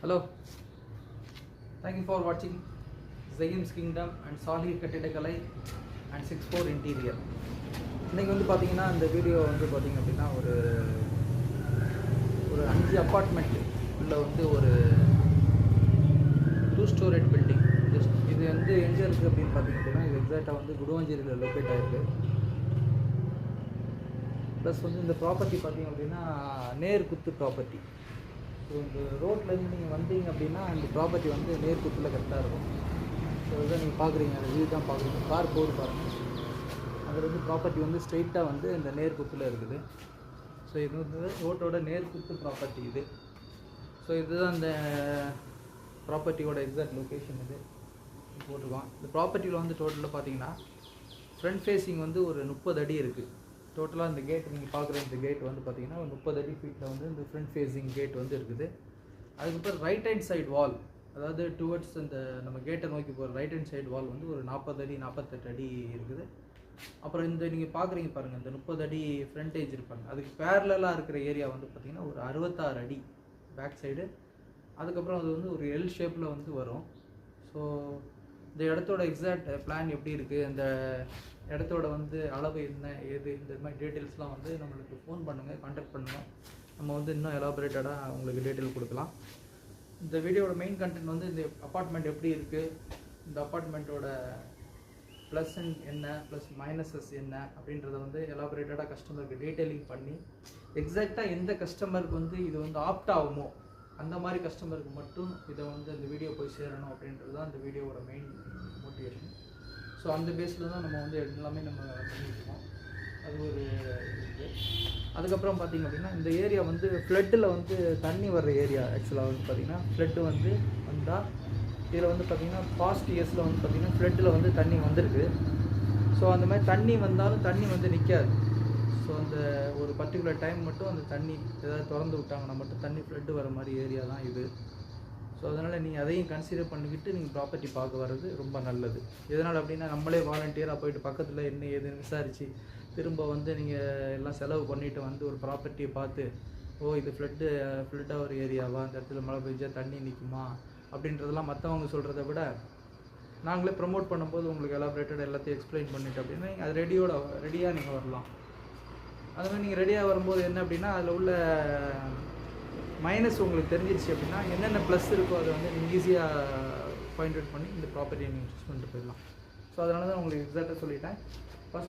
Hello, thank you for watching Zayim's Kingdom and Salih Kattidakalai and 6-4 Interior. இன்றைக்கி வந்து பார்த்தீங்கன்னா இந்த வீடியோ வந்து பார்த்திங்க அப்படின்னா ஒரு 5 அப்பார்ட்மெண்ட் உள்ள வந்து ஒரு 2 ஸ்டோரேட் பில்டிங். இது வந்து எங்கே இருக்குது அப்படின்னு பார்த்திங்க அப்படின்னா இது எக்ஸாக்டாக வந்து குடுவாஞ்சேரியில் லொக்கேட் ஆகிருக்கு. ப்ளஸ் வந்து இந்த ப்ராப்பர்ட்டி பார்த்திங்க அப்படின்னா நேர்குத்து ப்ராப்பர்ட்டி. ஸோ இந்த ரோட்லேருந்து நீங்கள் வந்தீங்க அப்படின்னா இந்த ப்ராப்பர்ட்டி வந்து நேர்குத்தில் கரெக்டாக இருக்கும். ஸோ இதான் நீங்கள் பார்க்குறீங்க, அந்த வியூ தான் பார்க்குறீங்க, கார் போர்டு பாருங்கள். அதில் வந்து ப்ராப்பர்ட்டி வந்து ஸ்ட்ரெயிட்டாக வந்து இந்த நேர்குத்தில் இருக்குது. ஸோ இது வந்து ரோட்டோட நேர்குத்து ப்ராப்பர்ட்டி இது. ஸோ இதுதான் இந்த ப்ராப்பர்ட்டியோட எக்ஸாக்ட் லொக்கேஷன் இது போட்டிருக்கோம். இந்த ப்ராப்பர்ட்டியில் வந்து டோட்டலாக பார்த்தீங்கன்னா ஃப்ரண்ட் ஃபேஸிங் வந்து ஒரு 30 அடி இருக்குது. டோட்டலாக இந்த கேட் நீங்கள் பார்க்குற இந்த கேட் வந்து பார்த்தீங்கன்னா ஒரு 30 அடி ஃபீட்டில் வந்து இந்த ஃப்ரண்ட் ஃபேஸிங் கேட் வந்து இருக்குது. அதுக்கப்புறம் ரைட் ஹேண்ட் சைடு வால், அதாவது டுவர்ட்ஸ் இந்த நம்ம கேட்டை நோக்கி போகிற ரைட் ஹேண்ட் சைடு வால் வந்து ஒரு 40 அடி 48 அடி இருக்குது. அப்புறம் இந்த நீங்கள் பார்க்குறீங்க பாருங்கள், இந்த 30 அடி ஃப்ரண்டேஜ் இருப்பாங்க, அதுக்கு பேரலாக இருக்கிற ஏரியா வந்து பார்த்திங்கன்னா ஒரு 66 அடி பேக் சைடு. அதுக்கப்புறம் அது வந்து ஒரு எல் ஷேப்பில் வந்து வரும். ஸோ இந்த இடத்தோட எக்ஸாக்ட் பிளான் எப்படி இருக்குது, அந்த இடத்தோட வந்து அளவு என்ன ஏது, இந்த மாதிரி டீட்டெயில்ஸ்லாம் வந்து நம்மளுக்கு ஃபோன் பண்ணுங்கள், கான்டாக்ட் பண்ணுங்கள். நம்ம வந்து இன்னும் எலாபரேட்டடாக உங்களுக்கு டீட்டெயில் கொடுக்கலாம். இந்த வீடியோட மெயின் கண்டென்ட் வந்து இந்த அப்பார்ட்மெண்ட் எப்படி இருக்குது, இந்த அப்பார்ட்மெண்ட்டோட ப்ளஸ் என்ன ப்ளஸ் மைனஸஸ் என்ன அப்படின்றத வந்து எலாபரேட்டடாக கஸ்டமருக்கு டீட்டெயிலிங் பண்ணி எக்ஸாக்டாக எந்த கஸ்டமருக்கு வந்து இது வந்து ஆப்ட் ஆகுமோ அந்த மாதிரி கஸ்டமருக்கு மட்டும் இதை வந்து இந்த வீடியோ போய் சேரணும் அப்படின்றது தான் இந்த வீடியோவோட மெயின் மோட்டிவேஷன். ஸோ அந்த பேஸில் தான் நம்ம வந்து எல்லாமே நம்ம பண்ணிட்டுருக்கோம். அது ஒரு இது. அதுக்கப்புறம் பார்த்திங்க அப்படின்னா இந்த ஏரியா வந்து ஃப்ளட்டில் வந்து தண்ணி வர்ற ஏரியா. ஆக்சுவலாக வந்து பார்த்திங்கன்னா ஃப்ளட்டு வந்து வந்தால் இதில் வந்து பார்த்திங்கன்னா பாஸ்ட் இயர்ஸில் வந்து பார்த்திங்கன்னா ஃப்ளட்டில் வந்து தண்ணி வந்திருக்கு. ஸோ அந்த மாதிரி தண்ணி வந்தாலும் தண்ணி வந்து நிற்காது. ஸோ அந்த ஒரு பர்டிகுலர் டைம் மட்டும் அந்த தண்ணி ஏதாவது திறந்து விட்டாங்கன்னா மட்டும் தண்ணி ஃப்ளட்டு வர மாதிரி ஏரியா தான் இது. ஸோ அதனால் நீங்கள் அதையும் கன்சிடர் பண்ணிக்கிட்டு நீங்கள் ப்ராப்பர்ட்டி பார்க்க வர்றது ரொம்ப நல்லது. எதனால் அப்படின்னா நம்மளே வாலண்டியராக போயிட்டு பக்கத்தில் என்ன ஏதுன்னு விசாரித்து திரும்ப வந்து நீங்கள் எல்லாம் செலவு பண்ணிவிட்டு வந்து ஒரு ப்ராப்பர்ட்டியை பார்த்து இது ஃப்ளட்டாக ஒரு ஏரியாவா, அந்த இடத்துல மழை பெஞ்சா தண்ணி நிற்குமா அப்படின்றதெல்லாம் மற்றவங்க சொல்கிறத விட நாங்களே ப்ரமோட் பண்ணும்போது உங்களுக்கு எலாபரேட்டட் எல்லாத்தையும் எக்ஸ்பிளைன் பண்ணிவிட்டு அப்படின்னா நீங்கள் அது ரெடியாக நீங்கள் வரலாம். அதுமாதிரி நீங்கள் ரெடியாக வரும்போது என்ன அப்படின்னா அதில் உள்ள மைனஸ் உங்களுக்கு தெரிஞ்சிருச்சு அப்படின்னா என்னென்ன ப்ளஸ் இருக்கோ அதை வந்து நீங்கள் ஈஸியாக பாயிண்ட் அவுட் பண்ணி இந்த ப்ராப்பர்ட்டியை நீங்கள் சூஸ் பண்ணிட்டு போயிடலாம். ஸோ அதனால தான் உங்களுக்கு எக்ஸாக்டாக சொல்லிட்டேன்.